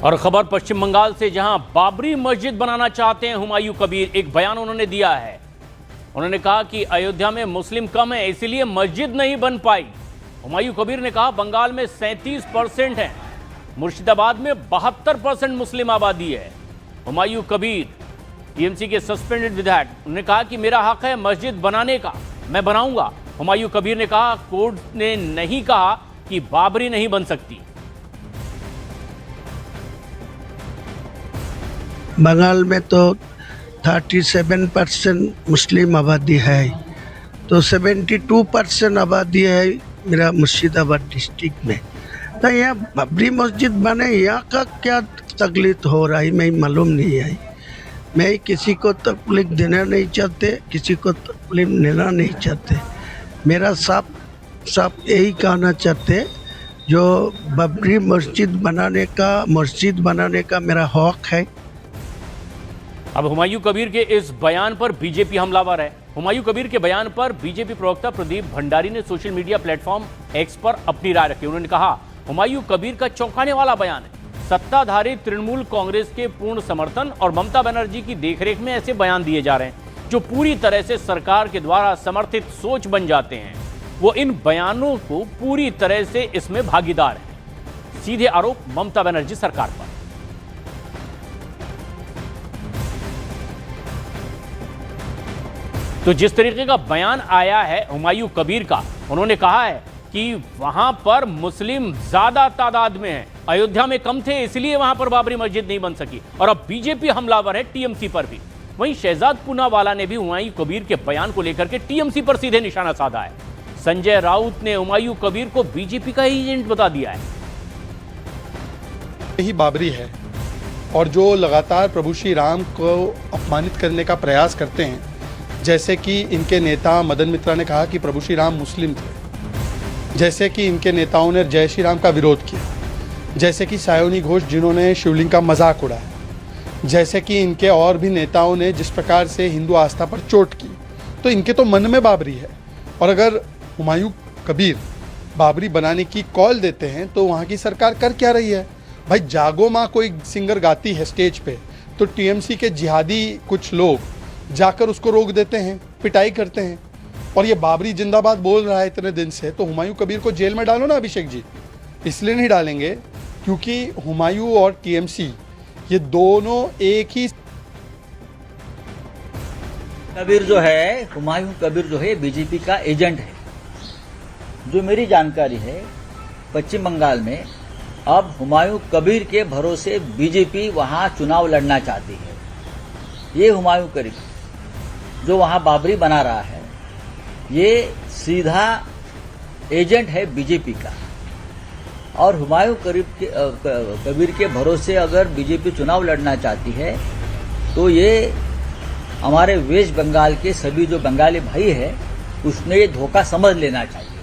और खबर पश्चिम बंगाल से, जहां बाबरी मस्जिद बनाना चाहते हैं हुमायूं कबीर। एक बयान उन्होंने दिया है। उन्होंने कहा कि अयोध्या में मुस्लिम कम है, इसलिए मस्जिद नहीं बन पाई। हुमायूं कबीर ने कहा बंगाल में 37% है, मुर्शिदाबाद में 72% मुस्लिम आबादी है। हुमायूं कबीर टीएमसी के सस्पेंडेड विधायक, उन्होंने कहा कि मेरा हक है मस्जिद बनाने का, मैं बनाऊंगा। हुमायूं कबीर ने कहा कोर्ट ने नहीं कहा कि बाबरी नहीं बन सकती। बंगाल में तो 37% मुस्लिम आबादी है, तो 72% आबादी है मेरा मुर्शिदाबाद डिस्ट्रिक्ट में। तो यहाँ बाबरी मस्जिद बने, यहाँ का क्या तकलीफ हो रहा है मैं मालूम नहीं है। मैं किसी को तकलीफ देना नहीं चाहते, किसी को तकलीफ लेना नहीं चाहते। मेरा साफ यही कहना चाहते, जो बाबरी मस्जिद बनाने का मेरा हक है। अब हुमायूं कबीर के इस बयान पर बीजेपी हमलावर है। हुमायूं कबीर के बयान पर बीजेपी प्रवक्ता प्रदीप भंडारी ने सोशल मीडिया प्लेटफॉर्म एक्स पर अपनी राय रखी। उन्होंने कहा हुमायूं कबीर का चौंकाने वाला बयान है। सत्ताधारी तृणमूल कांग्रेस के पूर्ण समर्थन और ममता बनर्जी की देखरेख में ऐसे बयान दिए जा रहे हैं जो पूरी तरह से सरकार के द्वारा समर्थित सोच बन जाते हैं। वो इन बयानों को पूरी तरह से इसमें भागीदार है। सीधे आरोप ममता बनर्जी सरकार पर। तो जिस तरीके का बयान आया है हुमायूं कबीर का, उन्होंने कहा है कि वहां पर मुस्लिम ज्यादा तादाद में है, अयोध्या में कम थे, इसलिए वहां पर बाबरी मस्जिद नहीं बन सकी। और अब बीजेपी हमलावर है टीएमसी पर भी। वहीं शहजाद पूनावाला ने भी हुमायूं कबीर के बयान को लेकर के टीएमसी पर सीधे निशाना साधा है। संजय राउत ने हुमायूं कबीर को बीजेपी का एजेंट बता दिया है। यही बाबरी है, और जो लगातार प्रभु श्री राम को अपमानित करने का प्रयास करते हैं, जैसे कि इनके नेता मदन मित्रा ने कहा कि प्रभु श्री राम मुस्लिम थे, जैसे कि इनके नेताओं ने जय श्री राम का विरोध किया, जैसे कि सायोनी घोष जिन्होंने शिवलिंग का मजाक उड़ाया, जैसे कि इनके और भी नेताओं ने जिस प्रकार से हिंदू आस्था पर चोट की, तो इनके तो मन में बाबरी है। और अगर हुमायूं कबीर बाबरी बनाने की कॉल देते हैं तो वहाँ की सरकार कर क्या रही है? भाई जागो माँ कोई सिंगर गाती है स्टेज पे, तो टीएमसी के जिहादी कुछ लोग जाकर उसको रोक देते हैं, पिटाई करते हैं। और ये बाबरी जिंदाबाद बोल रहा है इतने दिन से, तो हुमायूं कबीर को जेल में डालो ना अभिषेक जी। इसलिए नहीं डालेंगे क्योंकि हुमायूं और टीएमसी ये दोनों एक ही। कबीर जो है, हुमायूं कबीर जो है बीजेपी का एजेंट है। जो मेरी जानकारी है, पश्चिम बंगाल में अब हुमायूं कबीर के भरोसे बीजेपी वहां चुनाव लड़ना चाहती है। ये हुमायूं कबीर जो वहां बाबरी बना रहा है, ये सीधा एजेंट है बीजेपी का। और हुमायूं कबीर के भरोसे अगर बीजेपी चुनाव लड़ना चाहती है तो ये हमारे वेस्ट बंगाल के सभी जो बंगाली भाई है उसने ये धोखा समझ लेना चाहिए।